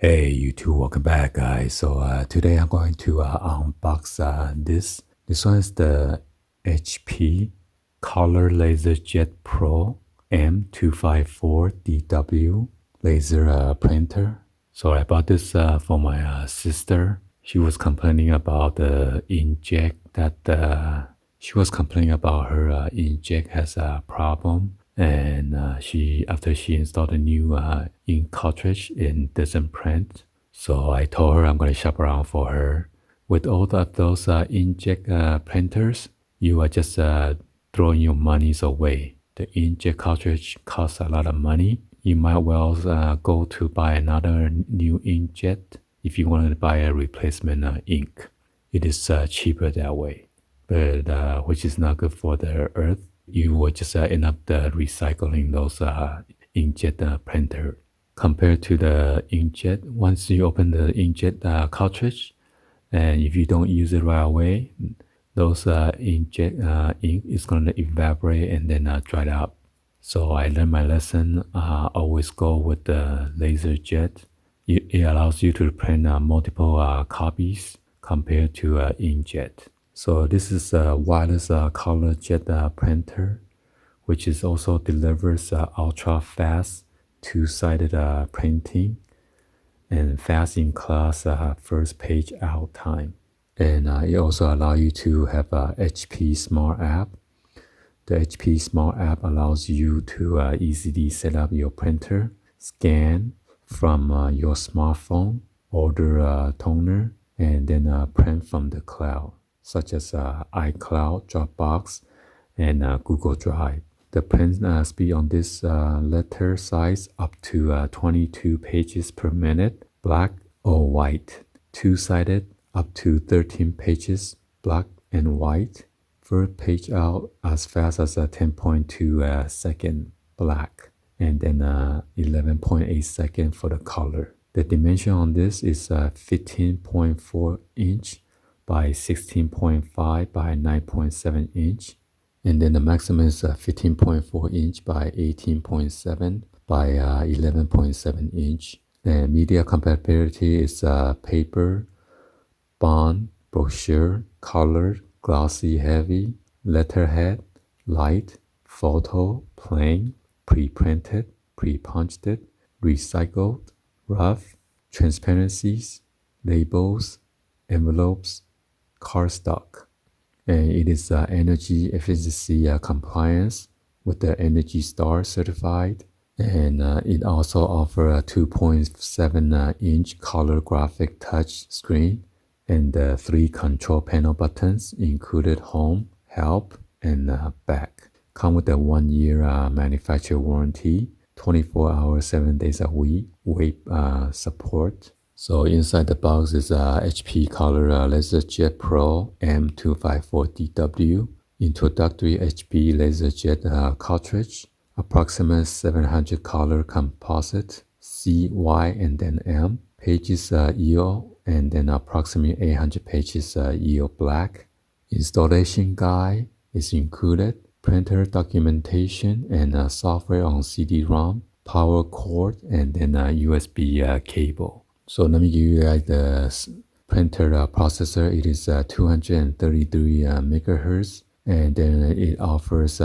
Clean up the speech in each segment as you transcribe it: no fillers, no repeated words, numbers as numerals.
Hey, you two, welcome back, guys. Today I'm going to unbox this. This one is the HP Color Laserjet Pro M254dw laser printer. So I bought this for my sister. She was complaining about the inkjet she was complaining about her inkjet has a problem, and after she installed a new ink cartridge, it doesn't print. So I told her I'm going to shop around for her. With all of those inkjet printers, you are just throwing your monies away. The inkjet cartridge costs a lot of money. You might well go to buy another new inkjet if you want to buy a replacement ink. It is cheaper that way, but which is not good for the earth. You will just end up recycling those inkjet printer. Compared to the inkjet, once you open the inkjet cartridge, and if you don't use it right away, those inkjet ink is going to evaporate and then dry up. So I learned my lesson. Always go with the Laserjet. It allows you to print multiple copies compared to inkjet. So this is a wireless color jet printer, which is also delivers ultra fast two-sided printing and fast in class first page out time. And it also allows you to have a HP Smart app. The HP Smart app allows you to easily set up your printer, scan from your smartphone, order a toner, and then print from the cloud, such as iCloud, Dropbox, and Google Drive. The print speed on this letter size up to 22 pages per minute, black or white. Two-sided up to 13 pages, black and white. First page out as fast as 10.2 second, black, and then 11.8 second for the color. The dimension on this is 15.4 inch by 16.5 by 9.7 inch. And then the maximum is 15.4 inch by 18.7 by 11.7 inch. And media compatibility is paper, bond, brochure, colored, glossy, heavy, letterhead, light, photo, plain, pre-printed, pre-punched, recycled, rough, transparencies, labels, envelopes, cardstock. And it is energy efficiency compliance with the Energy Star certified. And it also offers a 2.7 inch color graphic touch screen and 3 control panel buttons included home, help, and back. Come with a 1 year manufacturer warranty, 24 hours, 7 days a week, weight support. So inside the box is HP Color Laserjet Pro M254dw introductory HP Laserjet cartridge, approximate 700 color composite, C, Y, and then M, pages EO, and then approximately 800 pages EO black. Installation guide is included, printer documentation and software on CD-ROM, power cord, and then USB cable. So let me give you guys the printer processor. It is 233 megahertz, and then it offers 2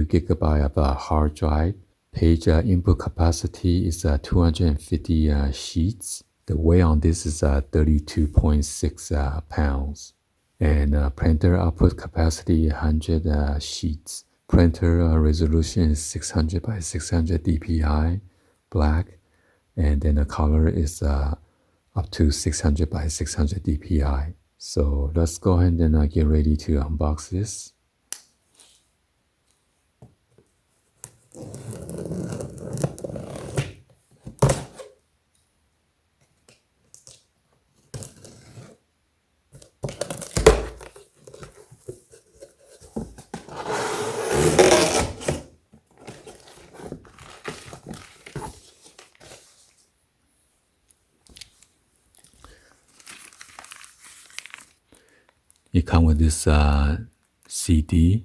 gigabyte of hard drive. Page input capacity is 250 sheets. The weight on this is 32.6 pounds. And printer output capacity 100 sheets. Printer resolution is 600 by 600 dpi, black. And then the color is up to 600 by 600 dpi. So let's go ahead and get ready to unbox this. It comes with this CD.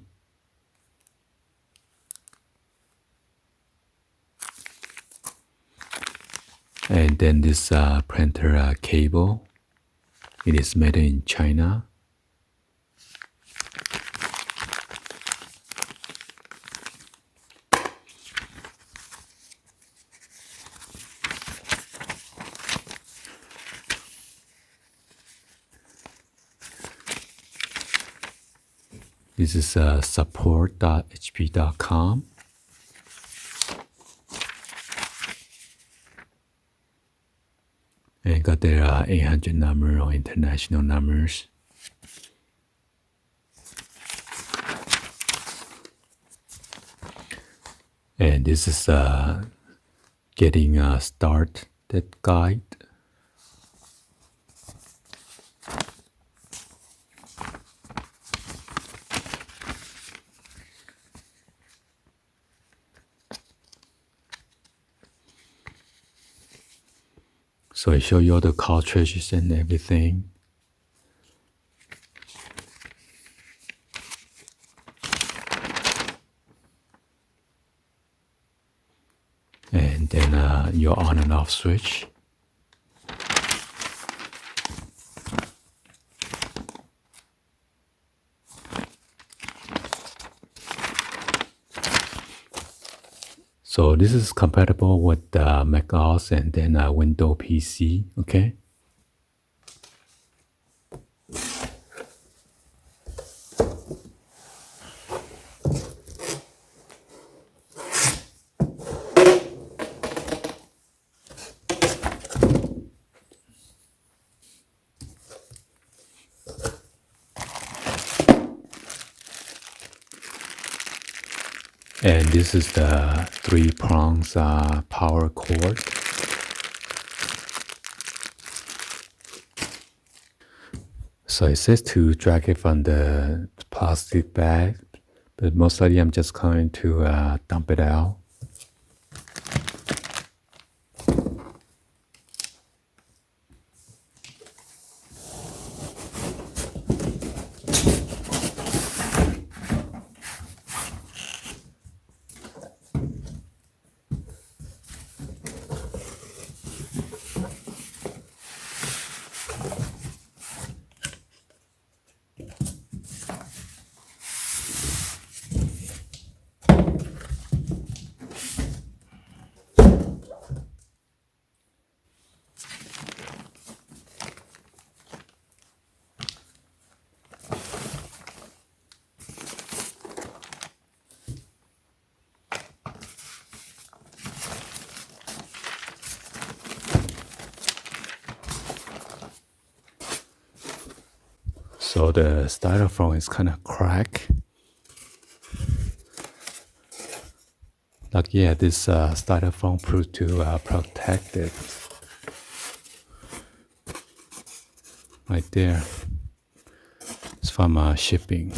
And then this printer cable, it is made in China. This is support.hp.com. And got their 800 number or international numbers. And this is getting started guide. So I show you all the cartridges and everything. And then your on and off switch. So this is compatible with Mac OS and then Windows PC, okay? And this is the 3 prongs power cord. So it says to drag it from the plastic bag, but most likely I'm just going to dump it out. So the styrofoam is kind of cracked. Like, yeah, this styrofoam proved to protect it. Right there. It's from shipping.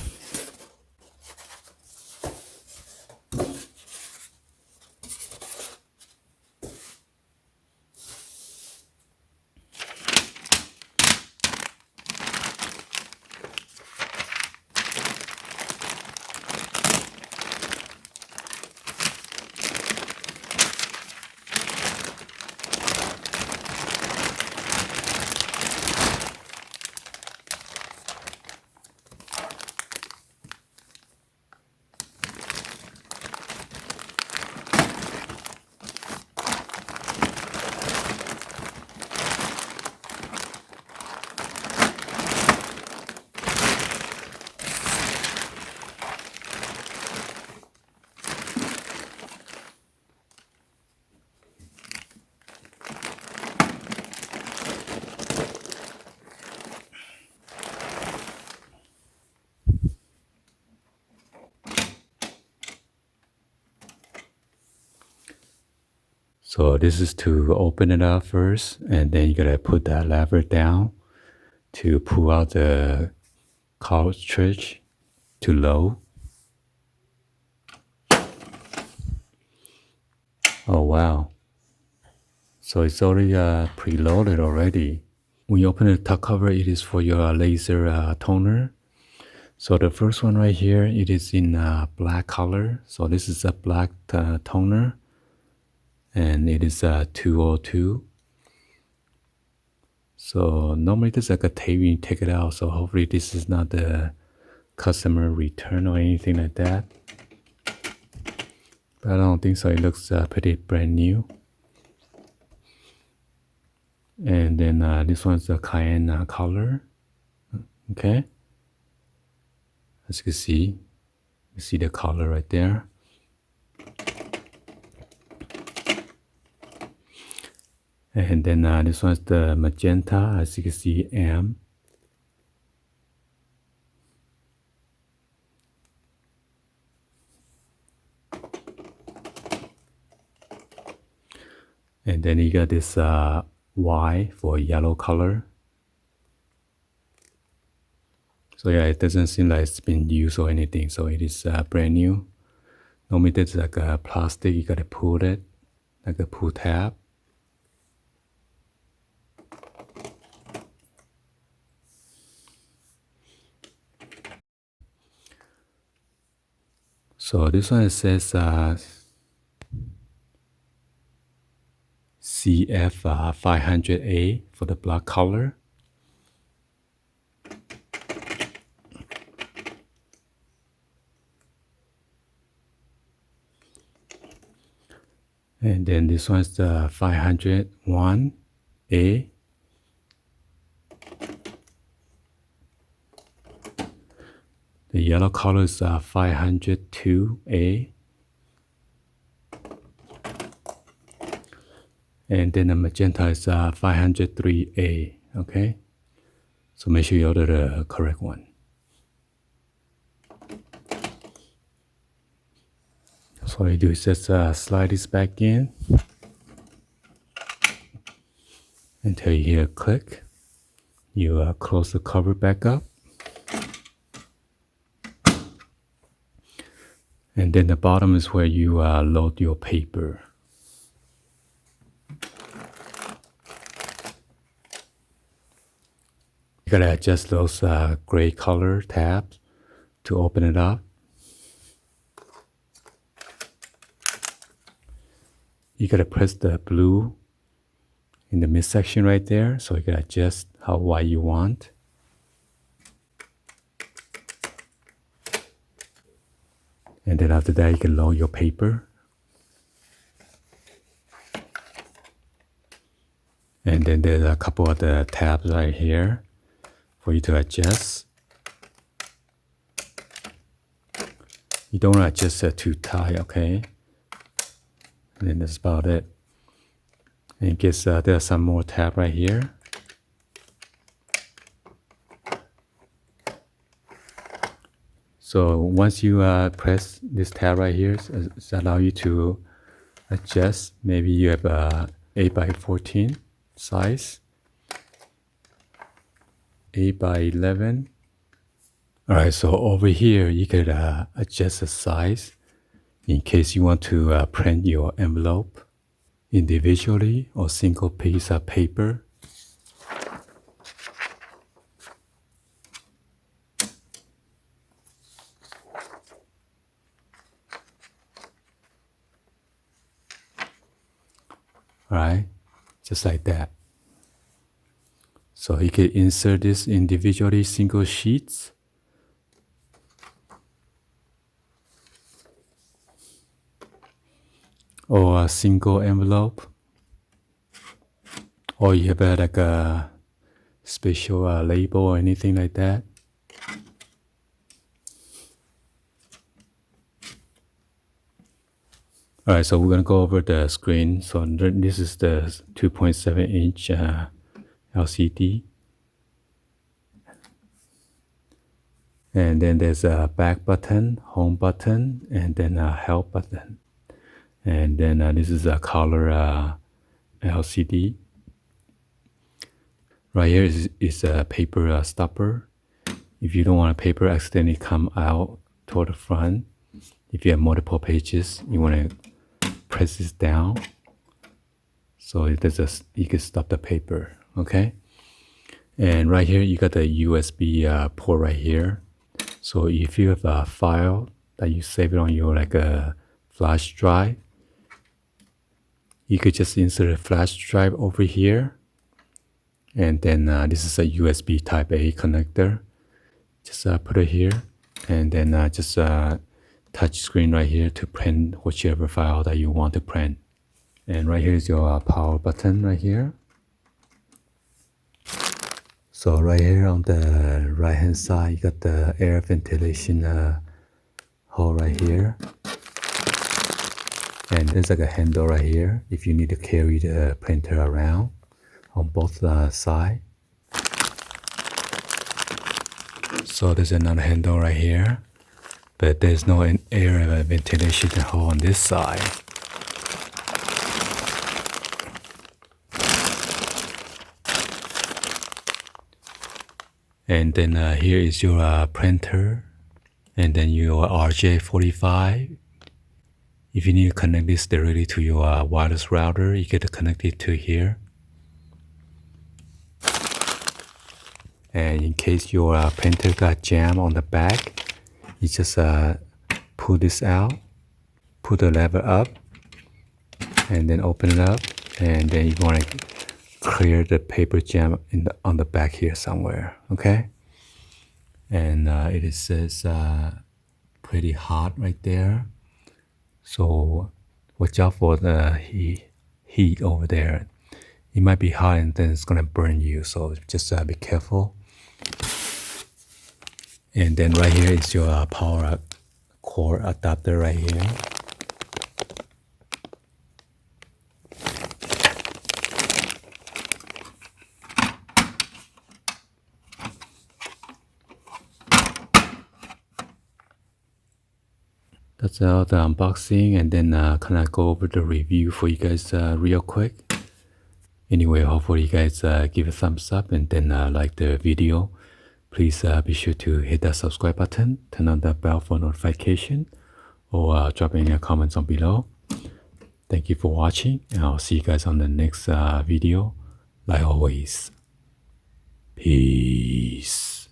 So this is to open it up first, and then you gotta put that lever down to pull out the cartridge to load. Oh wow. So it's already preloaded already. When you open the top cover, it is for your laser toner. So the first one right here, it is in black color. So this is a black toner. And it is 202. So normally there's like a tape when you take it out. So hopefully this is not the customer return or anything like that. But I don't think so. It looks pretty brand new. And then this one's the cayenne color. Okay. As you can see, you see the color right there. And then this one's the magenta, as you can see, M. And then you got this Y for yellow color. So yeah, it doesn't seem like it's been used or anything. So it is brand new. Normally there's like a plastic, you gotta pull it, like a pull tab. So this one says CF 500A for the black color. And then this one's the 501A. The yellow color is 502A. And then the magenta is 503A. Okay? So make sure you order the correct one. So all you do is just slide this back in until you hear a click. You close the cover back up. And then the bottom is where you load your paper. You gotta adjust those gray color tabs to open it up. You gotta press the blue in the midsection right there, so you can adjust how wide you want. And then after that, you can load your paper. And then there's a couple of the tabs right here for you to adjust. You don't want to adjust it too tight, okay? And then that's about it. And in case there's some more tab right here. So once you press this tab right here, it allows you to adjust. Maybe you have a 8x14 size, 8x11. All right, so over here you could adjust the size in case you want to print your envelope individually or single piece of paper. All right, just like that. So you can insert this individually, single sheets. Or a single envelope. Or you have like a special label or anything like that. All right, so we're gonna go over the screen. So this is the 2.7-inch LCD. And then there's a back button, home button, and then a help button. And then this is a color LCD. Right here is a paper stopper. If you don't want a paper accidentally come out toward the front, if you have multiple pages, you want to press this down so you can stop the paper, okay? And right here, you got the USB port right here. So if you have a file that you save it on your like a flash drive, you could just insert a flash drive over here And then this is a USB type A connector. Just put it here, and then just touch screen right here to print whichever file that you want to print. And right here is your power button right here. So right here on the right hand side, you got the air ventilation hole right here. And there's like a handle right here if you need to carry the printer around on both sides. So there's another handle right here, but there's no air ventilation hole on this side. And then here is your printer, and then your RJ45. If you need to connect this directly to your wireless router, you get to connect it to here. And in case your printer got jammed on the back, you just pull this out, pull the lever up, and then open it up, and then you want to clear the paper jam on the back here somewhere, okay? And it says pretty hot right there, so watch out for the heat over there. It might be hot and then it's gonna burn you, so just be careful. And then right here is your power cord adapter right here. That's all the unboxing, and then kind of go over the review for you guys real quick. Anyway, hopefully you guys give a thumbs up and then like the video. Please be sure to hit that subscribe button, turn on the bell for notification, or drop any comments on below. Thank you for watching, and I'll see you guys on the next video. Like always, peace.